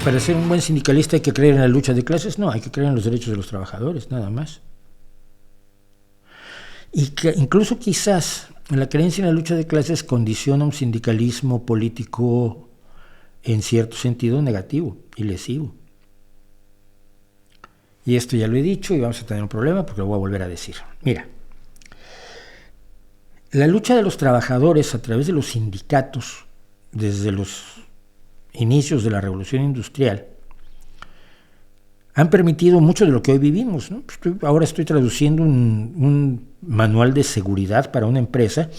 para ser un buen sindicalista hay que creer en la lucha de clases, no, hay que creer en los derechos de los trabajadores, nada más. Y que incluso quizás la creencia en la lucha de clases condiciona un sindicalismo político en cierto sentido negativo y lesivo. Y esto ya lo he dicho y vamos a tener un problema porque lo voy a volver a decir. Mira, la lucha de los trabajadores a través de los sindicatos, desde los inicios de la Revolución Industrial, han permitido mucho de lo que hoy vivimos, ¿no? Ahora estoy traduciendo un manual de seguridad para una empresa,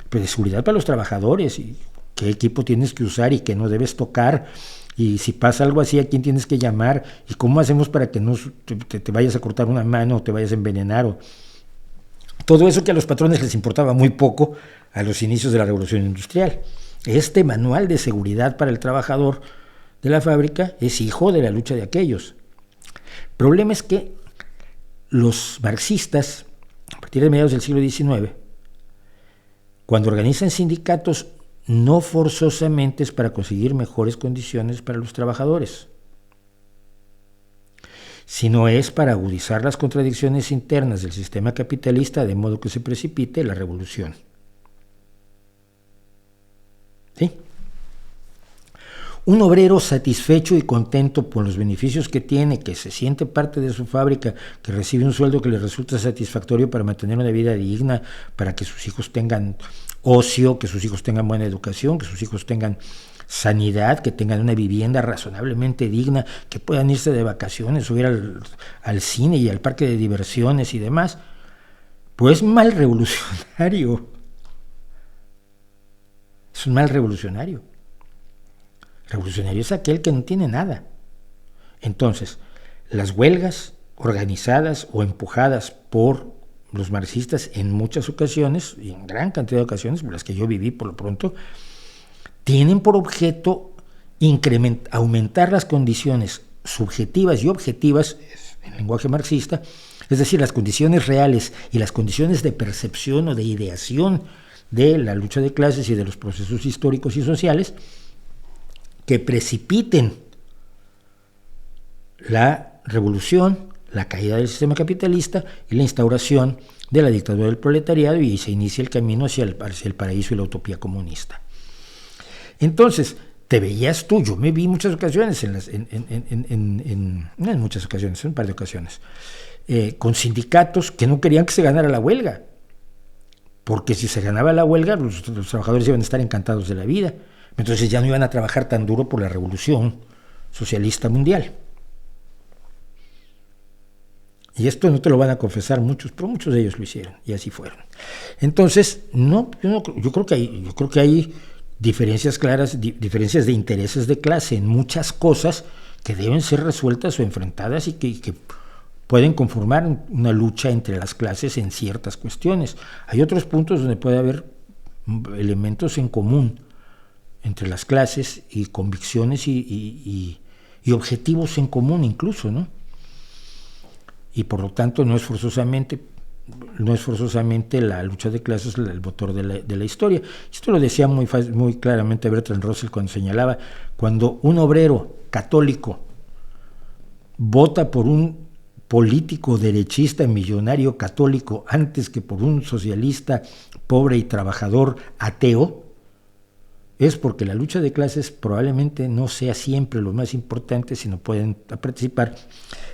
pero de seguridad para los trabajadores, y qué equipo tienes que usar y qué no debes tocar, y si pasa algo así, a quién tienes que llamar, y cómo hacemos para que no te vayas a cortar una mano o te vayas a envenenar. Todo eso que a los patrones les importaba muy poco a los inicios de la Revolución Industrial. Este manual de seguridad para el trabajador de la fábrica es hijo de la lucha de aquellos. El problema es que los marxistas, a partir de mediados del siglo XIX, cuando organizan sindicatos, no forzosamente es para conseguir mejores condiciones para los trabajadores, sino es para agudizar las contradicciones internas del sistema capitalista de modo que se precipite la revolución. ¿Sí? Un obrero satisfecho y contento por los beneficios que tiene, que se siente parte de su fábrica, que recibe un sueldo que le resulta satisfactorio para mantener una vida digna, para que sus hijos tengan ocio, que sus hijos tengan buena educación, que sus hijos tengan sanidad, que tengan una vivienda razonablemente digna, que puedan irse de vacaciones o ir al cine y al parque de diversiones y demás, pues mal revolucionario. Es un mal revolucionario. Revolucionario es aquel que no tiene nada. Entonces, las huelgas organizadas o empujadas por los marxistas en muchas ocasiones, y en gran cantidad de ocasiones, por las que yo viví por lo pronto, tienen por objeto aumentar las condiciones subjetivas y objetivas, en lenguaje marxista, es decir, las condiciones reales y las condiciones de percepción o de ideación de la lucha de clases y de los procesos históricos y sociales, que precipiten la revolución, la caída del sistema capitalista y la instauración de la dictadura del proletariado, y se inicia el camino hacia el paraíso y la utopía comunista. Entonces, te veías tú, yo me vi muchas ocasiones, no en muchas ocasiones, en un par de ocasiones, con sindicatos que no querían que se ganara la huelga, porque si se ganaba la huelga, los trabajadores iban a estar encantados de la vida. Entonces ya no iban a trabajar tan duro por la revolución socialista mundial. Y esto no te lo van a confesar muchos, pero muchos de ellos lo hicieron, y así fueron. Entonces, yo creo que hay diferencias claras, diferencias de intereses de clase en muchas cosas que deben ser resueltas o enfrentadas y que pueden conformar una lucha entre las clases en ciertas cuestiones. Hay otros puntos donde puede haber elementos en común entre las clases y convicciones y objetivos en común incluso, ¿no? Y por lo tanto no es forzosamente la lucha de clases el motor de la historia. Esto lo decía muy claramente Bertrand Russell cuando señalaba: cuando un obrero católico vota por un político derechista millonario católico antes que por un socialista pobre y trabajador ateo, es porque la lucha de clases probablemente no sea siempre lo más importante, sino pueden participar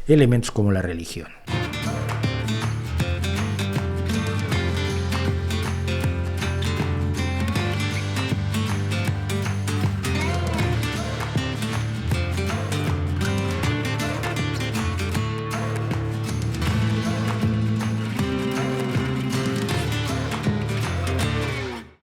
elementos como la religión.